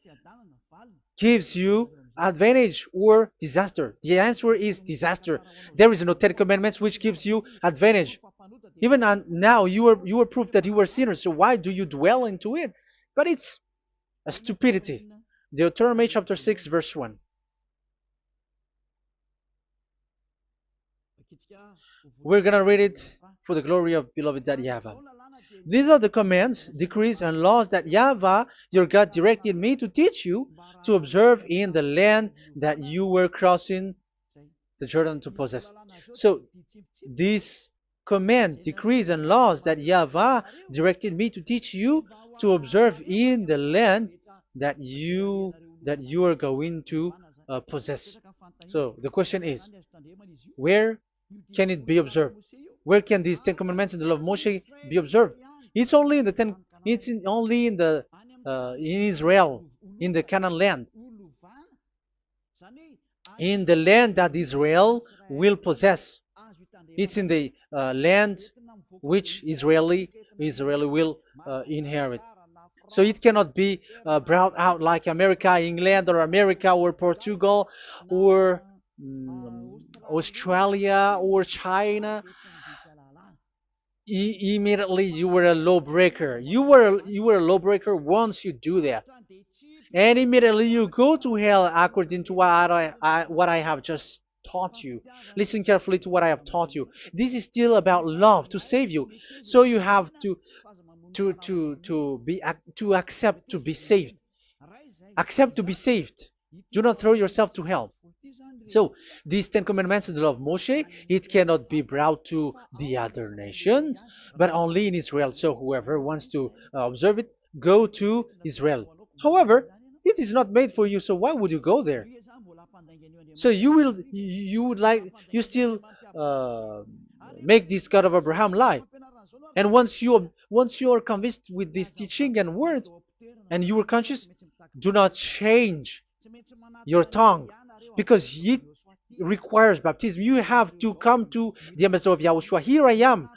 gives you advantage or disaster? The answer is disaster. There is no Ten Commandments which gives you advantage. Even now, you are proof that you are sinners. So why do you dwell into it? But it's a stupidity. Deuteronomy chapter 6 verse 1. We're gonna read it for the glory of beloved that YAHVAH. These are the commands, decrees, and laws that YAHVAH, your God, directed me to teach you to observe in the land that you were crossing the Jordan to possess. So, these command, decrees, and laws that YAHVAH directed me to teach you to observe in the land that you are going to possess. So, the question is, where can it be observed? Where can these Ten Commandments and the law of Moshe be observed? It's only in the only in the in Israel, in the Canaan land, in the land that Israel will possess. It's in the land which Israeli will inherit. So it cannot be brought out like America, England, or America, or Portugal, or Australia, or China. Immediately you were a lawbreaker. You were a lawbreaker once you do that, and immediately you go to hell according to what I have just taught you. Listen carefully to what I have taught you. This is still about love to save you. So you have to accept to be saved. Accept to be saved. Do not throw yourself to hell. So these Ten Commandments and the law of Moshe, it cannot be brought to the other nations, but only in Israel. So whoever wants to observe it, go to Israel. However, it is not made for you, so why would you go there? So you still make this God of Abraham lie. And once you are convinced with this teaching and words, and you are conscious, do not change your tongue, because it requires baptism. You have to come to the ambassador of YAHOSHUAH. Here I am,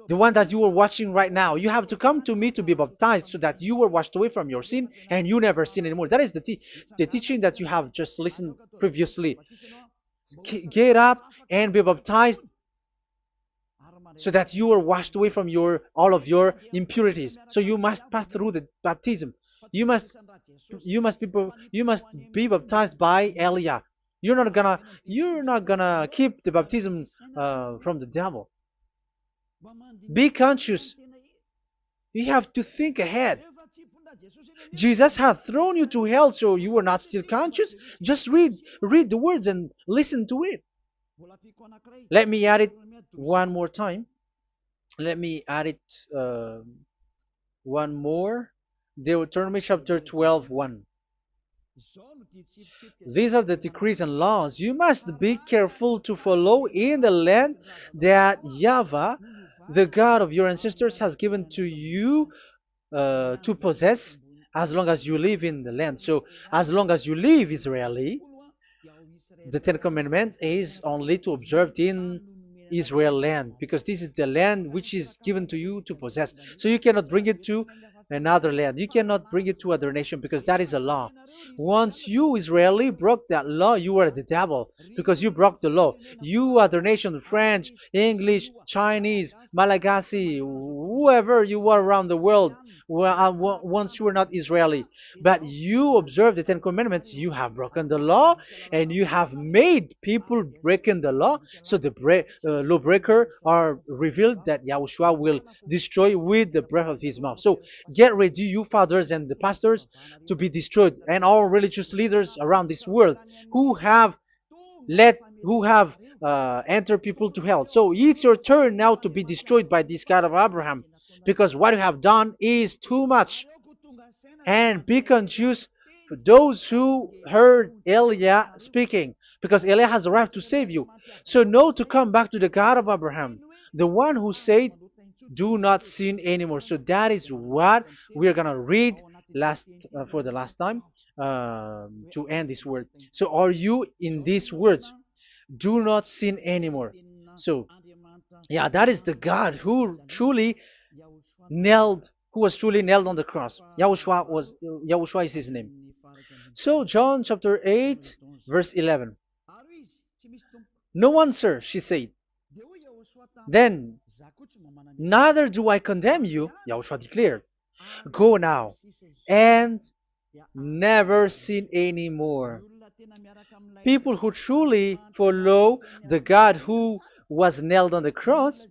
the one that you are watching right now. You have to come to me to be baptized so that you are washed away from your sin and you never sin anymore. That is the teaching that you have just listened previously. Get up and be baptized so that you are washed away from all of your impurities. So you must pass through the baptism. You must be baptized by Elia. You're not gonna keep the baptism from the devil. Be conscious. You have to think ahead. Jesus had thrown you to hell, so you are not still conscious. Just read the words and listen to it. Let me add it one more time. Let me add it one more. Deuteronomy chapter 12, 1. These are the decrees and laws you must be careful to follow in the land that YAHVAH, the God of your ancestors, has given to you to possess as long as you live in the land. So as long as you live Israeli, the Ten Commandments is only to observe in Israel land, because this is the land which is given to you to possess. So you cannot bring it to another land. You cannot bring it to other nation because that is a law. Once you Israeli broke that law, you are the devil because you broke the law. You other nation, French, English, Chinese, Malagasy, whoever you are around the world, once you are not Israeli, but you observe the Ten Commandments, you have broken the law and you have made people breaking the law. So the lawbreaker are revealed that Yahushua will destroy with the breath of his mouth. So get ready, you fathers and the pastors, to be destroyed, and all religious leaders around this world who have who have entered people to hell. So it's your turn now to be destroyed by this God of Abraham, because what you have done is too much. And be conscious for those who heard Eliah speaking, because Eliah has arrived to save you. So know to come back to the God of Abraham, the one who said, do not sin anymore. So that is what we are going to read last for the last time to end this word. So are you in these words? Do not sin anymore. So yeah, that is the God who was truly nailed on the cross. Yahushua is his name. So John chapter 8 verse 11. No answer, she said. Then, neither do I condemn you, Yahushua declared. Go now and never sin anymore. People who truly follow the God who was nailed on the cross,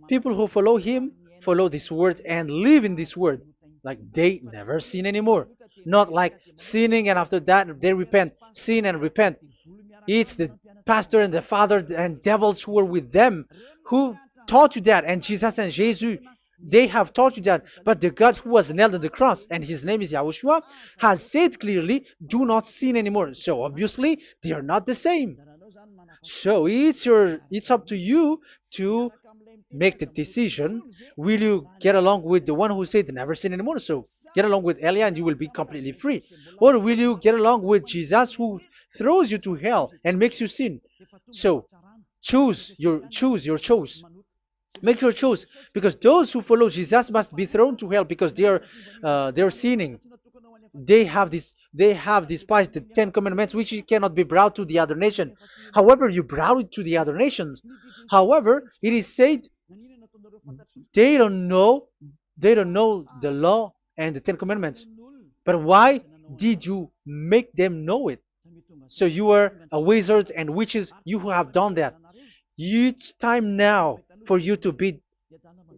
people who follow him, follow this word and live in this word. Like they never sin anymore. Not like sinning and after that they repent. Sin and repent. It's the pastor and the father and devils who were with them who taught you that. And Jesus and Jesus, they have taught you that. But the God who was nailed on the cross, and his name is Yahushua, has said clearly, do not sin anymore. So obviously, they are not the same. So it's up to you to make the decision. Will you get along with the one who said never sin anymore? So get along with Elia and you will be completely free. Or will you get along with Jesus who throws you to hell and makes you sin? So choose your choice. Make your choice, because those who follow Jesus must be thrown to hell because they're sinning. They have despised the Ten Commandments, which cannot be brought to the other nation. However, you brought it to the other nations. However, it is said they don't know the law and the Ten Commandments. But why did you make them know it? So you are a wizard and witches, you who have done that. It's time now for you to be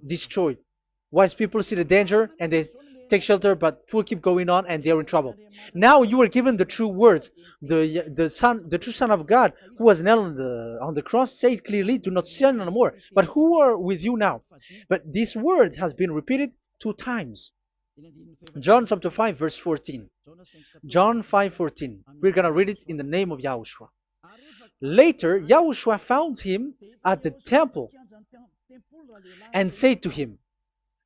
destroyed. Wise people see the danger and they take shelter, but fool keep going on and they are in trouble. Now you are given the true words. The true Son of God, who was nailed on the cross, said clearly, "Do not sin no more." But who are with you now? But this word has been repeated 2 times. John chapter 5 verse 14. John 5:14. We're gonna read it in the name of Yahushua. Later, Yahushua found him at the temple and said to him,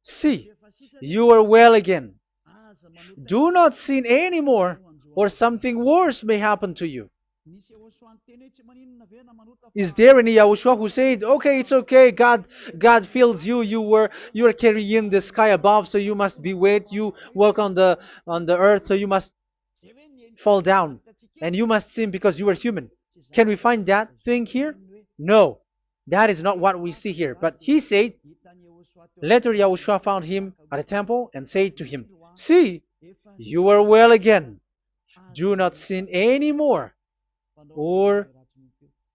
"See, you are well again. Do not sin anymore, or something worse may happen to you." Is there any Yahushua who said, "Okay, it's okay, God feels you, you are carrying the sky above, so you must be wet, you walk on the earth, so you must fall down, and you must sin because you are human"? Can we find that thing here? No, that is not what we see here. But he said, later Yahushua found him at a temple and said to him, "See, you are well again. Do not sin anymore, or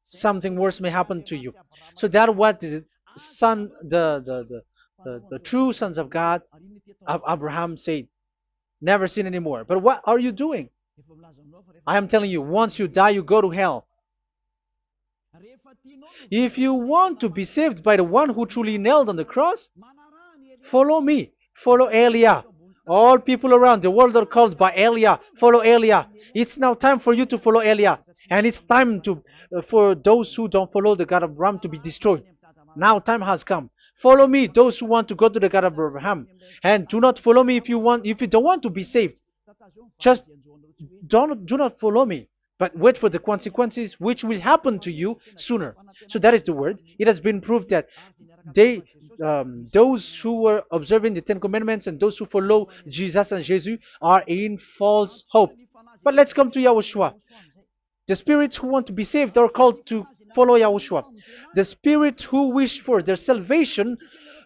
something worse may happen to you." So that what the son, the true sons of God, of Abraham said, never sin anymore. But what are you doing? I am telling you, once you die, you go to hell. If you want to be saved by the one who truly nailed on the cross, follow me. Follow Elia. All people around the world are called by Elia. Follow Elia. It's now time for you to follow Elia. And it's time for those who don't follow the God of Abraham to be destroyed. Now time has come. Follow me, those who want to go to the God of Abraham. And do not follow me if you don't want to be saved. Just do not follow me. but wait for the consequences which will happen to you sooner. So that is the word. It has been proved that they, those who were observing the Ten Commandments and those who follow Jesus and Jesus are in false hope. But let's come to Yahushua. The spirits who want to be saved are called to follow Yahushua. The spirits who wish for their salvation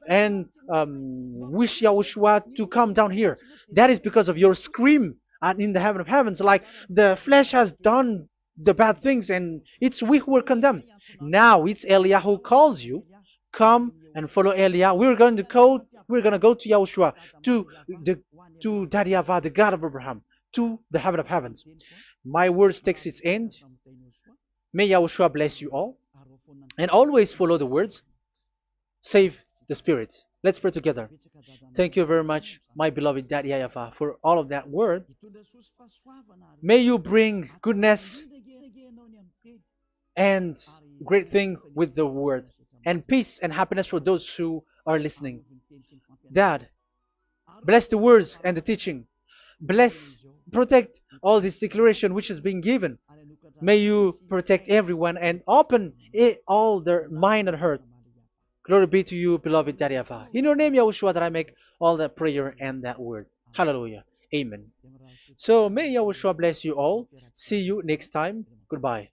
and wish Yahushua to come down here. That is because of your scream in the heaven of heavens. Like the flesh has done the bad things and it's we who were condemned. Now it's Eliah who calls you. Come and follow Eliah. We're going to go to Yahushua, to the to Daddy Yahvah, the God of Abraham, to the heaven of heavens. My words takes its end. May Yahushua bless you all. And always follow the words. Save the spirit. Let's pray together. Thank you very much, my beloved Daddy Yahvah, for all of that word. May you bring goodness and great thing with the word, and peace and happiness for those who are listening. Dad, bless the words and the teaching. Bless, protect all this declaration which is being given. May you protect everyone and open all their mind and heart. Glory be to you, beloved Daddy Yahvah. In your name, Yahushua, that I make all that prayer and that word. Hallelujah. Amen. So may Yahushua bless you all. See you next time. Goodbye.